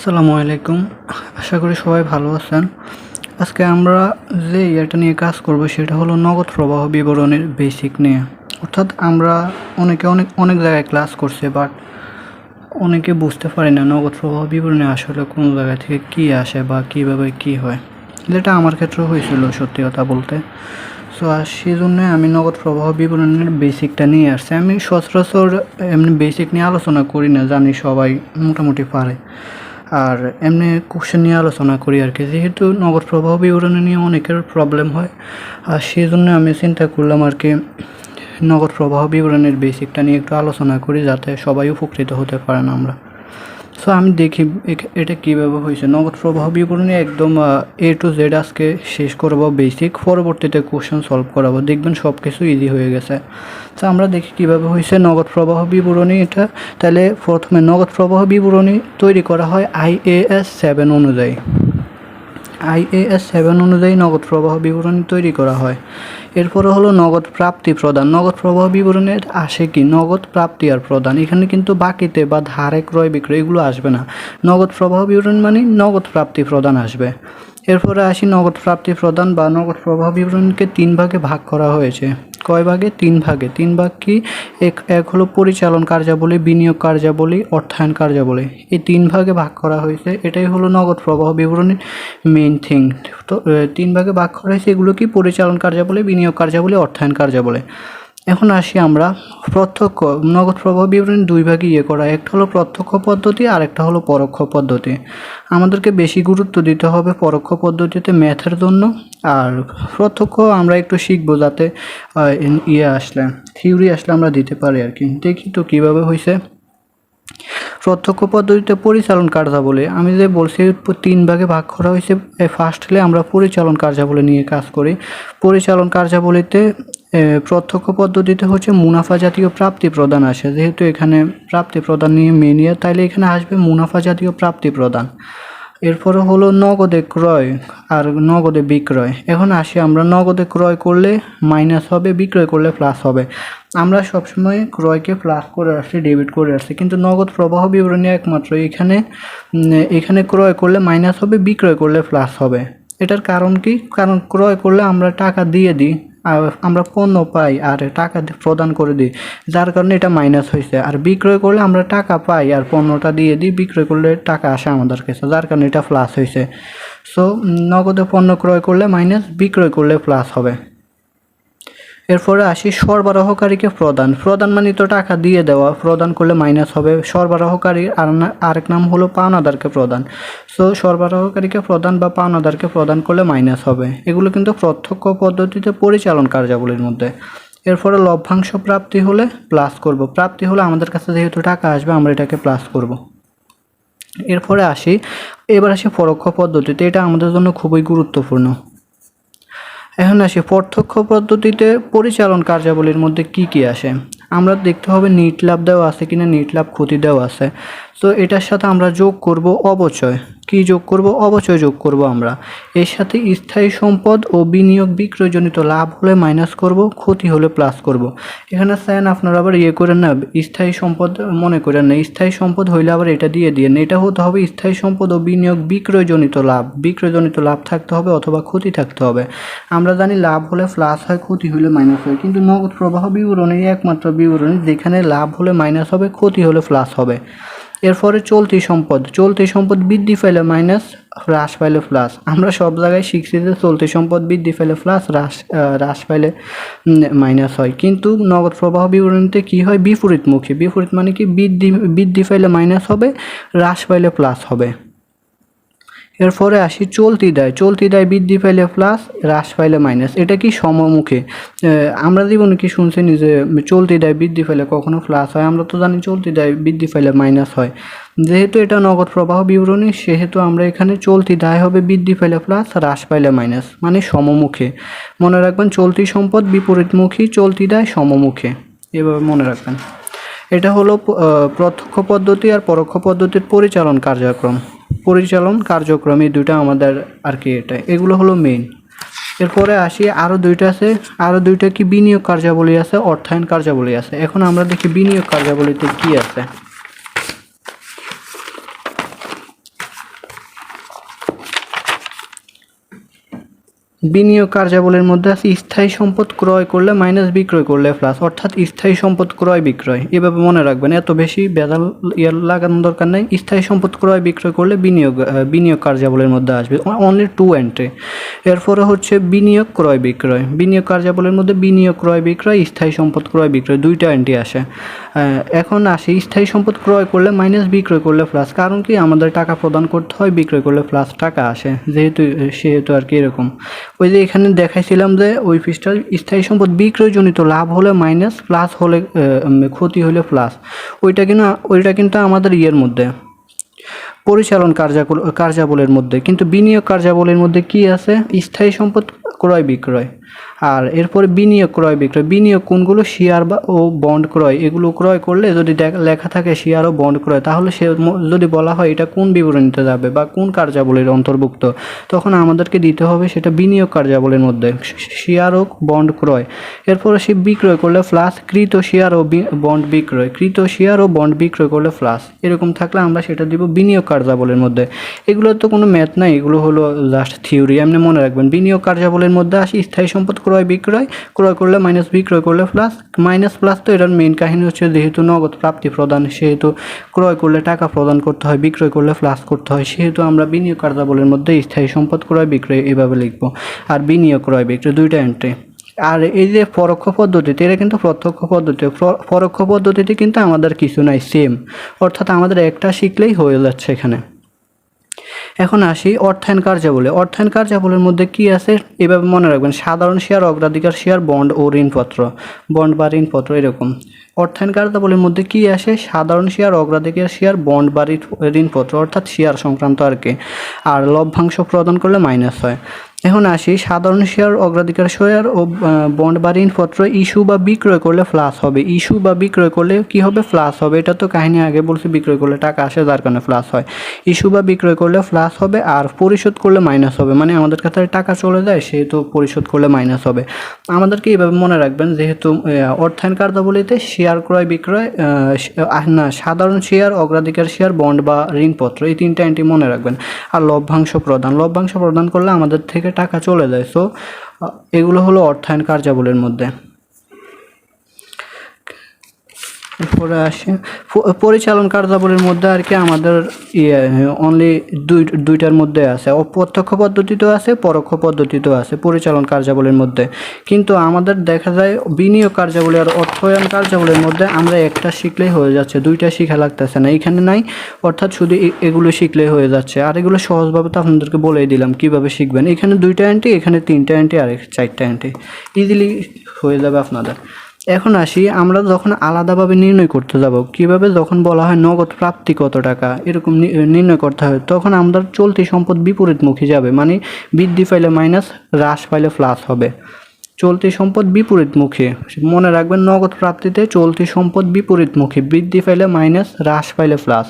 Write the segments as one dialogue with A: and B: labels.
A: আসসালামু আলাইকুম। আশা করি সবাই ভালো আছেন। আজকে আমরা যে এটা নিয়ে কাজ করব সেটা হলো নগদ প্রবাহ বিবরণীর বেসিক নিয়ে। অর্থাৎ আমরা অনেকে অনেক জায়গায় ক্লাস করছে, বাট অনেকে বুঝতে পারি না নগদ প্রবাহ বিবরণী আসলে কোন জায়গা থেকে কী আসে বা কীভাবে কী হয়, যেটা আমার ক্ষেত্রেও হয়েছিল সত্যি কথা বলতে। সো আর সেই জন্যে আমি নগদ প্রবাহ বিবরণীর বেসিকটা নিয়ে আসছি। আমি সচরাচর এমনি বেসিক নিয়ে আলোচনা করি না, জানি সবাই মোটামুটি পারে, আর এমনি কোশ্চেন নিয়ে আলোচনা করি আর কি। যেহেতু নগদ প্রবাহ বিবরণী নিয়ে অনেকের প্রবলেম হয়, আর সেই জন্য আমি চিন্তা করলাম আর কি নগদ প্রবাহ বিবরণীর বেসিকটা নিয়ে একটু আলোচনা করি, যাতে সবাই উপকৃত হতে পারেন আমরা। সো আমি দেখি এটা কীভাবে হয়েছে। নগদ প্রবাহ বিবরণী একদম A to Z আজকে শেষ করবো বেসিক, পরবর্তীতে কোশ্চেন সলভ করাবো, দেখবেন সব কিছু ইজি হয়ে গেছে। তো আমরা দেখি কীভাবে হয়েছে নগদ প্রবাহ বিবরণী এটা। তাহলে প্রথমে নগদ প্রবাহ বিবরণী তৈরি করা হয় IAS 7 অনুযায়ী। IAS 7 অনুযায়ী নগদ প্রবাহ বিবরণী তৈরি করা হয়। এরপরে হলো নগদ প্রাপ্তি প্রদান। নগদ প্রবাহ বিবরণী আসে কি নগদ প্রাপ্তি আর প্রদান, এখানে কিন্তু বাকিতে বা ধারে ক্রয় বিক্রয় এগুলো আসবে না। নগদ প্রবাহ বিবরণী মানে নগদ প্রাপ্তি প্রদান আসবে। এরপরে আসি নগদ প্রাপ্তি প্রদান বা নগদ প্রবাহ বিবরণীকে 3 ভাগে ভাগ করা হয়েছে। কয় ভাগে? 3 ভাগে। 3 ভাগ কি? এক হলো পরিচালন কার্যাবলী, বিনিয়োগ কার্যাবলী, অর্থায়ন কার্যাবলী। এই 3 ভাগে ভাগ করা হয়েছে। এটাই হলো নগদ প্রবাহ বিবরণীর মেইন থিং। তো 3 ভাগে ভাগ করা হয়েছে। এগুলো কি? পরিচালন কার্যাবলী, বিনিয়োগ কার্যাবলী, অর্থায়ন কার্যাবলী। এখন আসি আমরা প্রত্যক্ষ নগদ প্রবাহ বিবরণী 2 ভাগে করা। একটা হলো প্রত্যক্ষ পদ্ধতি আর একটা হলো পরোক্ষ পদ্ধতি। আমাদেরকে বেশি গুরুত্ব দিতে হবে পরোক্ষ পদ্ধতিতে ম্যাথের জন্য, আর প্রত্যক্ষ আমরা একটু শিখবো যাতে আসলে থিওরি আসলে আমরা দিতে পারি আর কি। দেখি তো কীভাবে হয়েছে। প্রত্যক্ষ পদ্ধতিতে পরিচালন কার্যাবলী আমি যে বলছি 3 ভাগে ভাগ করা হয়েছে। ফার্স্ট হলে আমরা পরিচালন কার্যাবলী নিয়ে কাজ করি। পরিচালন কার্যাবলীতে প্রত্যক্ষ পদ্ধতিতে হচ্ছে মুনাফা জাতীয় প্রাপ্তি প্রদান আসে। যেহেতু এখানে প্রাপ্তি প্রদান নিয়ে মেনিয়া, তাইলে এখানে আসবে মুনাফা জাতীয় প্রাপ্তি প্রদান। এরপরে হলো নগদে ক্রয় আর নগদে বিক্রয়। এখন আসি আমরা নগদে ক্রয় করলে মাইনাস হবে, বিক্রয় করলে প্লাস হবে। আমরা সবসময় ক্রয়কে প্লাস করে আসছি, ডেবিট করে আসছি, কিন্তু নগদ প্রবাহ বিবরণী একমাত্র এখানে ক্রয় করলে মাইনাস হবে, বিক্রয় করলে প্লাস হবে। এটার কারণ কি? কারণ ক্রয় করলে আমরা টাকা দিয়ে দিই, আর আমরা পণ্য পাই আর টাকা প্রদান করে দিই, যার কারণে এটা মাইনাস হয়েছে। আর বিক্রয় করলে আমরা টাকা পাই আর পণ্যটা দিয়ে দিই, বিক্রয় করলে টাকা আসে আমাদের কাছে, যার কারণে এটা প্লাস হয়েছে। সো নগদে পণ্য ক্রয় করলে মাইনাস, বিক্রয় করলে প্লাস হবে। এরপরে আসি সরবরাহকারীকে প্রদান মানে তো টাকা দিয়ে দেওয়া, প্রদান করলে মাইনাস হবে। সরবরাহকারীর আরেক নাম হলো পাওনাদারকে প্রদান। সো সরবরাহকারীকে প্রদান বা পাওনাদারকে প্রদান করলে মাইনাস হবে। এগুলো কিন্তু প্রত্যক্ষ পদ্ধতিতে পরিচালন কার্যাবলীর মধ্যে। এরপরে লভ্যাংশ প্রাপ্তি হলে প্লাস করব। প্রাপ্তি হলে আমাদের কাছে যেহেতু টাকা আসবে আমরা এটাকে প্লাস করব। এরপরে এবার আসি পরোক্ষ পদ্ধতিতে। এটা আমাদের জন্য খুবই গুরুত্বপূর্ণ। এখন আসি প্রত্যক্ষ পদ্ধতিতে পরিচালন কার্যাবলীর মধ্যে কি কি আসে। আমরা দেখতে হবে নিট লাভ দেওয়া আছে কিনা, নিট লাভ ক্ষতি দেওয়া আছে। তো এটার সাথে আমরা যোগ করব অবচয়। কি যোগ করব? অবচয় যোগ করব আমরা। এর সাথে স্থায়ী সম্পদ ও বিনিয়োগ বিক্রয়জনিত লাভ হলে মাইনাস করব, ক্ষতি হলে প্লাস করব। এখানে চান আপনারা আবার করেন না, স্থায়ী সম্পদ মনে করেন না, স্থায়ী সম্পদ হইলে আবার এটা দিয়ে দিয়েন। এটা হতে হবে স্থায়ী সম্পদ ও বিনিয়োগ বিক্রয়জনিত লাভ। বিক্রয়জনিত লাভ থাকতে হবে অথবা ক্ষতি থাকতে হবে। আমরা জানি লাভ হলে প্লাস হয়, ক্ষতি হলে মাইনাস হয়, কিন্তু নগদ প্রবাহ বিবরণী একমাত্র বিবরণী যেখানে লাভ হলে মাইনাস হবে, ক্ষতি হলে প্লাস হবে। এরপরে চলতি সম্পদ বৃদ্ধি পাইলে মাইনাস, হ্রাস পাইলে প্লাস। আমরা সব জায়গায় শিখছি যে চলতি সম্পদ বৃদ্ধি পাইলে প্লাস, হ্রাস পাইলে মাইনাস হয়, কিন্তু নগদ প্রবাহ বিবরণীতে কি হয়? বিপরীতমুখী। বিপরীত মানে কি? বৃদ্ধি পাইলে মাইনাস হবে, হ্রাস পাইলে প্লাস হবে। এরপরে আসি চলতি দায় বৃদ্ধি পাইলে প্লাস, হ্রাস পাইলে মাইনাস। এটা কি? সমমুখী। আমরা জীবনে কি শুনছি যে চলতি দায় বৃদ্ধি পাইলে কখনো প্লাস হয়? আমরা তো জানি চলতি দায় বৃদ্ধি পাইলে মাইনাস হয়। যেহেতু এটা নগদ প্রবাহ বিবরণী, সেহেতু আমরা এখানে চলতি দায় হবে বৃদ্ধি পাইলে প্লাস, হ্রাস পাইলে মাইনাস, মানে সমমুখী। মনে রাখবেন চলতি সম্পদ বিপরীতমুখী, চলতি দায় সমমুখী, এভাবে মনে রাখবেন। এটা হলো প্রত্যক্ষ পদ্ধতি আর পরোক্ষ পদ্ধতির পরিচালন কার্যক্রম এই দুইটা আমাদের আর কি, এগুলো হলো মেইন। এরপরে আসি আরও দুইটা আছে, আরও দুইটা কি? বিনিয়োগ কার্যাবলী আছে, অর্থায়ন কার্যাবলী আছে। এখন আমরা দেখি বিনিয়োগ কার্যাবলীতে কি আছে। বিনিয়োগ কার্যাবলীর মধ্যে আছে স্থায়ী সম্পদ ক্রয় করলে মাইনাস বিক্রয় করলে প্লাস, অর্থাৎ স্থায়ী সম্পদ ক্রয় বিক্রয়, এভাবে মনে রাখবেন, এত বেশি ভেজাল লাগানোর দরকার নেই। স্থায়ী সম্পদ ক্রয় বিক্রয় করলে বিনিয়োগ কার্যাবলীর মধ্যে আসবে, অনলি 2 এন্ট্রি। এরপরে হচ্ছে বিনিয়োগ ক্রয় বিক্রয়, বিনিয়োগ কার্যাবলীর মধ্যে বিনিয়োগ ক্রয় বিক্রয়, স্থায়ী সম্পদ ক্রয় বিক্রয় 2টা এন্ট্রি আসে। এখন আসি স্থায়ী সম্পদ ক্রয় করলে মাইনাস বিক্রয় করলে প্লাস, কারণ কি আমাদের টাকা প্রদান করতে হয়, বিক্রয় করলে প্লাস টাকা আসে, সেহেতু আর কি এরকম। ওই যে এখানে দেখাইছিলাম যে ওই পৃষ্ঠার স্থায়ী সম্পদ বিক্রয়জনিত লাভ হলে মাইনাস, প্লাস হলে ক্ষতি হলে প্লাস, ওইটা কিন্তু আমাদের ইয়ের মধ্যে পরিচালন কার্যাবলীর মধ্যে। কিন্তু বিনিয়োগ কার্যাবলীর মধ্যে কি আছে, স্থায়ী সম্পদ ক্রয় বিক্রয়, আর এরপরে বিনিয়োগ ক্রয় বিক্রয়। বিনিয়োগ কোনগুলো, শেয়ার ও বন্ড ক্রয়, এগুলো ক্রয় করলে যদি লেখা থাকে শেয়ার ও বন্ড ক্রয়, তাহলে সে যদি বলা হয় এটা কোন বিবরণীতে যাবে বা কোন কার্যাবলীর অন্তর্ভুক্ত, তখন আমাদেরকে দিতে হবে সেটা বিনিয়োগ কার্যাবলীর মধ্যে শেয়ার ও বন্ড ক্রয়। এরপরে সে বিক্রয় করলে প্লাস কৃত শেয়ার ও বন্ড বিক্রয়, কৃত শেয়ার ও বন্ড বিক্রয় করলে প্লাস, এরকম থাকলে আমরা সেটা দিব বিনিয়োগ কার্যাবলীর মধ্যে। এগুলোর তো কোনো ম্যাথ নাই, এগুলো হলো জাস্ট থিওরি, এমনি মনে রাখবেন। বিনিয়োগ কার্যাবলীর মধ্যে আসি স্থায়ী সম্পদ ক্রয় বিক্রয়, ক্রয় করলে মাইনাস বিক্রয় করলে প্লাস, মাইনাস প্লাস তো এটার মেইন কাহিনী হচ্ছে যেহেতু নগদ প্রাপ্তি প্রদান, সেহেতু ক্রয় করলে টাকা প্রদান করতে হয়, বিক্রয় করলে প্লাস করতে হয়, সেহেতু আমরা বিনিয়োগ কার্যাবলীর মধ্যে স্থায়ী সম্পদ ক্রয় বিক্রয় এভাবে লিখবো। আর বিনিয়োগ ক্রয় বিক্রয় 2টা এন্ট্রি। আর এই যে পরোক্ষ পদ্ধতিতে, এটা কিন্তু প্রত্যক্ষ পদ্ধতি, পরোক্ষ পদ্ধতিতে কিন্তু আমাদের কিছু নাই, সেম, অর্থাৎ আমাদের একটা শিখলেই হয়ে যাচ্ছে এখানে। এখন আসি অর্থায়ন কার্যাবলী। অর্থায়ন কার্যাবলীর মধ্যে কি আছে এভাবে মনে রাখবেন, সাধারণ শেয়ার, অগ্রাধিকার শেয়ার, বন্ড ও ঋণপত্র, বন্ড বা ঋণপত্র এরকম। অর্থায়ন কার্যাবলীর মধ্যে কি আসে, সাধারণ শেয়ার, অগ্রাধিকার শেয়ার, বন্ড বা ঋণপত্র, অর্থাৎ শেয়ার সংক্রান্ত আর কি। আর লভ্যাংশ প্রদান করলে মাইনাস হয়। এখন আসি সাধারণ শেয়ার, অগ্রাধিকার শেয়ার ও বন্ড বা ঋণপত্র ইস্যু বা বিক্রয় করলে প্লাস হবে। ইস্যু বা বিক্রয় করলে কি হবে, প্লাস হবে। এটা তো কাহিনী আগে বলছি, বিক্রয় করলে টাকা আসে যার কারণে প্লাস হয়। ইস্যু বা বিক্রয় করলে প্লাস হবে, আর পরিশোধ করলে মাইনাস হবে, মানে আমাদের কাছে টাকা চলে যায় সেহেতু পরিশোধ করলে মাইনাস হবে। আমাদেরকে এইভাবে মনে রাখবেন, যেহেতু অর্থায়ন কার্যাবলীতে শেয়ার ক্রয় বিক্রয়, না সাধারণ শেয়ার, অগ্রাধিকার শেয়ার, বন্ড বা ঋণপত্র, এই 3টা এন্ট্রি মনে রাখবেন। আর লভ্যাংশ প্রদান, লভ্যাংশ প্রদান করলে আমাদের থেকে টাকা চলে যায়। সো এগুলো হলো অর্থায়ন কার্যাবলীর মধ্যে। এরপরে আসি পরিচালন কার্যাবলীর মধ্যে আর কি আমাদের অনলি দুইটার মধ্যে আছে, প্রত্যক্ষ পদ্ধতিতেও আছে, পরোক্ষ পদ্ধতিতেও আছে পরিচালন কার্যাবলীর মধ্যে। কিন্তু আমাদের দেখা যায় বিনিয়োগ কার্যাবলী আর অর্থায়ন কার্যাবলীর মধ্যে আমরা একটা শিখলেই হয়ে যাচ্ছে, 2টা শিখা লাগতেছে না, এখানে নাই, অর্থাৎ শুধু এগুলো শিখলেই হয়ে যাচ্ছে। আর এগুলো সহজভাবে তো আপনাদেরকে বলেই দিলাম কিভাবে শিখবেন। এখানে 2টা এন্ট্রি, এখানে 3টা এন্ট্রি, আর 4টা এন্ট্রি, ইজিলি হয়ে যাবে আপনাদের। এখন আসি আমরা যখন আলাদাভাবে নির্ণয় করতে যাব, কিভাবে, যখন বলা হয় নগদ প্রাপ্তি কত টাকা এরকম নির্ণয় করতে হয়, তখন আমাদের চলতি সম্পদ বিপরীতমুখী যাবে, মানে বৃদ্ধি পাইলে মাইনাস, হ্রাস পাইলে প্লাস হবে। চলতি সম্পদ বিপরীতমুখী মনে রাখবেন, নগদ প্রাপ্তিতে চলতি সম্পদ বিপরীতমুখী, বৃদ্ধি পাইলে মাইনাস, হ্রাস পাইলে প্লাস।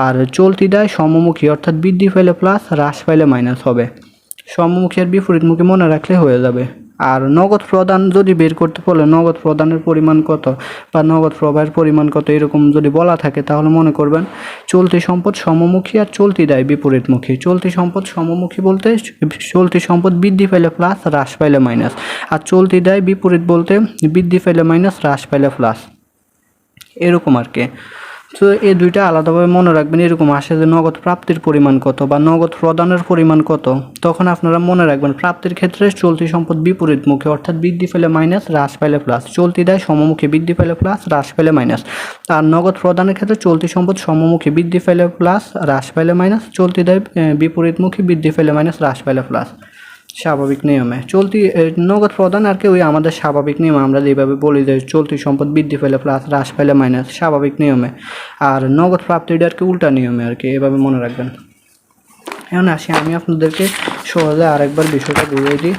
A: আর চলতি দায় সমমুখী, অর্থাৎ বৃদ্ধি পাইলে প্লাস, হ্রাস পাইলে মাইনাস হবে। সমমুখী আর বিপরীতমুখী মনে রাখলে হয়ে যাবে। আর নগদ প্রদান যদি বের করতে বলে, নগদ প্রদানের পরিমাণ কত বা নগদ প্রবাহের পরিমাণ কত এরকম যদি বলা থাকে, তাহলে মনে করবেন চলতি সম্পদ সমমুখী আর চলতি দায় বিপরীতমুখী। চলতি সম্পদ সমমুখী বলতে চলতি সম্পদ বৃদ্ধি পাইলে প্লাস, হ্রাস পাইলে মাইনাস, আর চলতি দায় বিপরীত বলতে বৃদ্ধি পাইলে মাইনাস, হ্রাস পাইলে প্লাস, এরকম আর কি। তো এই 2টা আলাদাভাবে মনে রাখবেন। এরকম আসে যে নগদ প্রাপ্তির পরিমাণ কত বা নগদ প্রদানের পরিমাণ কত, তখন আপনারা মনে রাখবেন প্রাপ্তির ক্ষেত্রে চলতি সম্পদ বিপরীতমুখী, অর্থাৎ বৃদ্ধি পেলে মাইনাস, হ্রাস পাইলে প্লাস। চলতি দায় সমমুখী, বৃদ্ধি পেলে প্লাস, হ্রাস পাইলে মাইনাস। আর নগদ প্রদানের ক্ষেত্রে চলতি সম্পদ সমমুখী, বৃদ্ধি পাইলে প্লাস, হ্রাস পাইলে মাইনাস। চলতি দায় বিপরীতমুখী, বৃদ্ধি পাইলে মাইনাস, হ্রাস পাইলে প্লাস, স্বাভাবিক নিয়মে। চলতি নগদ প্রদান আর কি ওই আমাদের স্বাভাবিক নিয়মে আমরা যেভাবে বলি যে চলতি সম্পদ বৃদ্ধি পেলে প্লাস, হ্রাস পাইলে মাইনাস, স্বাভাবিক নিয়মে। আর নগদ প্রাপ্তিটা আর কি উল্টা নিয়মে আর কি, এভাবে মনে রাখবেন। এখন আসি আমি আপনাদেরকে সহজে আরেকবার বিষয়টা বুঝিয়ে দিই।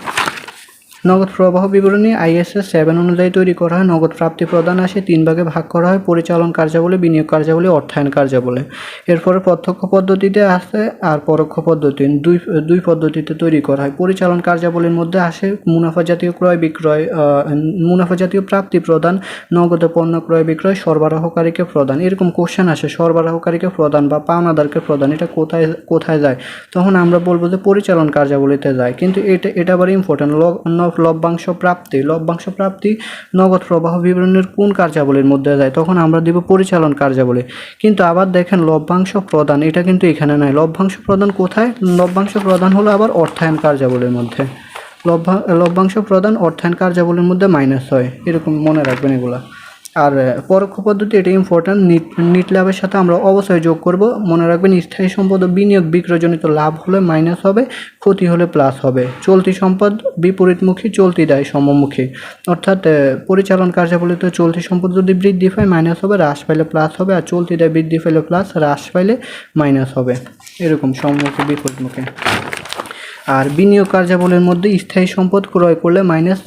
A: নগদ প্রবাহ বিবরণী ISS 7 অনুযায়ী তৈরি করা হয়। নগদ প্রাপ্তি প্রদান আসে 3 ভাগে ভাগ করা হয়: পরিচালন কার্যাবলী, বিনিয়োগ কার্যাবলী, অর্থায়ন কার্যাবলী। এরপরে প্রত্যক্ষ পদ্ধতিতে আসে আর পরোক্ষ পদ্ধতি, দুই পদ্ধতিতে তৈরি করা হয়। পরিচালন কার্যাবলীর মধ্যে আসে মুনাফা জাতীয় ক্রয় বিক্রয়, মুনাফা জাতীয় প্রাপ্তি প্রদান, নগদে পণ্য ক্রয় বিক্রয়, সরবরাহকারীকে প্রদান। এরকম কোশ্চেন আসে, সরবরাহকারীকে প্রদান বা পাওনাদারকে প্রদান, এটা কোথায় যায়? তখন আমরা বলবো যে পরিচালন কার্যাবলীতে যায়। কিন্তু এটা আবার ইম্পর্টেন্ট। লভ্যাংশ প্রাপ্তি নগদ প্রবাহ বিবরণীর কোন কার্যাবলীর মধ্যে যায়? তখন আমরা দিব পরিচালন কার্যাবলী। কিন্তু আবার দেখেন লভ্যাংশ প্রদান, এটা কিন্তু এখানে নাই। লভ্যাংশ প্রদান কোথায়? লভ্যাংশ প্রদান হলো আবার অর্থায়ন কার্যাবলীর মধ্যে। লভ্যাংশ প্রদান অর্থায়ন কার্যাবলীর মধ্যে মাইনাস হয়, এরকম মনে রাখবেন এগুলা। আর পরোক্ষ পদ্ধতি, এটা ইম্পর্টেন্ট। নিট লাভের সাথে আমরা অবশ্যই যোগ করব। মনে রাখবেন স্থায়ী সম্পদ ও বিনিয়োগ বিক্রয়জনিত লাভ হলে মাইনাস হবে, ক্ষতি হলে প্লাস হবে। চলতি সম্পদ বিপরীতমুখী, চলতি দায় সমমুখী। অর্থাৎ পরিচালন কার্যাবলীতে চলতি সম্পদ যদি বৃদ্ধি পায় মাইনাস হবে, হ্রাস পাইলে প্লাস হবে। আর চলতি দায় বৃদ্ধি পাইলে প্লাস, হ্রাস পাইলে মাইনাস হবে, এরকম সমমুখী বিপরীতমুখী। আর বিনিয়োগ কার্যাবলীর মধ্যে স্থায়ী সম্পদ ক্রয় করলে মাইনাস,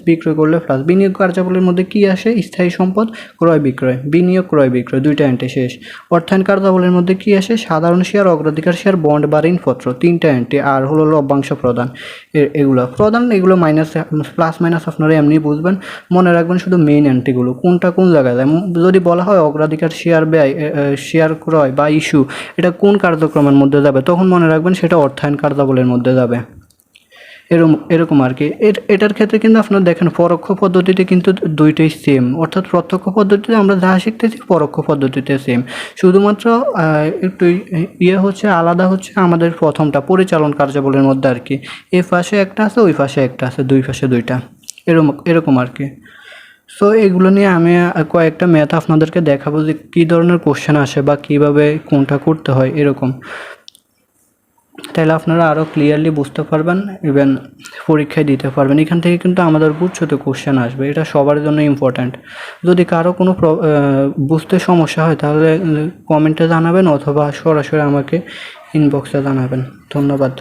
A: বিক্রয় করলে প্লাস। বিনিয়োগ কার্যাবলীর মধ্যে কি আসে? স্থায়ী সম্পদ ক্রয় বিক্রয়, বিনিয়োগ ক্রয় বিক্রয়, দুইটা এন্ট্রি শেষ। অর্থায়ন কার্যাবলীর মধ্যে কি আসে? সাধারণ শেয়ার, অগ্রাধিকার শেয়ার, বন্ড বা ঋণপত্র, তিনটা এন্ট্রি। আর হলো লভ্যাংশ প্রদান, এগুলো মাইনাস প্লাস মাইনাস আপনারা এমনি বুঝবেন, মনে রাখবেন শুধু মেইন এন্ট্রিগুলো কোনটা কোন জায়গায় যায়। যদি বলা হয় অগ্রাধিকার শেয়ার ব্যয়, শেয়ার ক্রয় বা ইস্যু, এটা কোন কার্যক্রমের মধ্যে যাবে, তখন মনে রাখবেন সেটা অর্থায়ন কার্যাবলীর মধ্যে যাবে, এরকম আর কি। এটার ক্ষেত্রে কিন্তু আপনারা দেখেন পরোক্ষ পদ্ধতিতে কিন্তু দুইটাই সেম, অর্থাৎ প্রত্যক্ষ পদ্ধতিতে আমরা যা শিখতেছি পরোক্ষ পদ্ধতিতে সেম, শুধুমাত্র একটু হচ্ছে আলাদা হচ্ছে আমাদের প্রথমটা পরিচালন কার্যাবলীর মধ্যে আর কি। এই পাশে একটা আছে, ওই পাশে একটা আছে, দুই পাশে দুইটা, এরকম আর কি। সো এগুলো নিয়ে আমি কয়েকটা ম্যাথ আপনাদেরকে দেখাবো যে কী ধরনের কোশ্চেন আসে বা কীভাবে কোনটা করতে হয় এরকম। তাহলে আপনারা আরও ক্লিয়ারলি বুঝতে পারবেন, ইভেন পরীক্ষায় দিতে পারবেন। এখান থেকে কিন্তু আমাদের গুচ্ছতে কোশ্চেন আসবে, এটা সবার জন্য ইম্পর্ট্যান্ট। যদি কারো কোনো বুঝতে সমস্যা হয় তাহলে কমেন্টে জানাবেন অথবা সরাসরি আমাকে ইনবক্সে জানাবেন। ধন্যবাদ।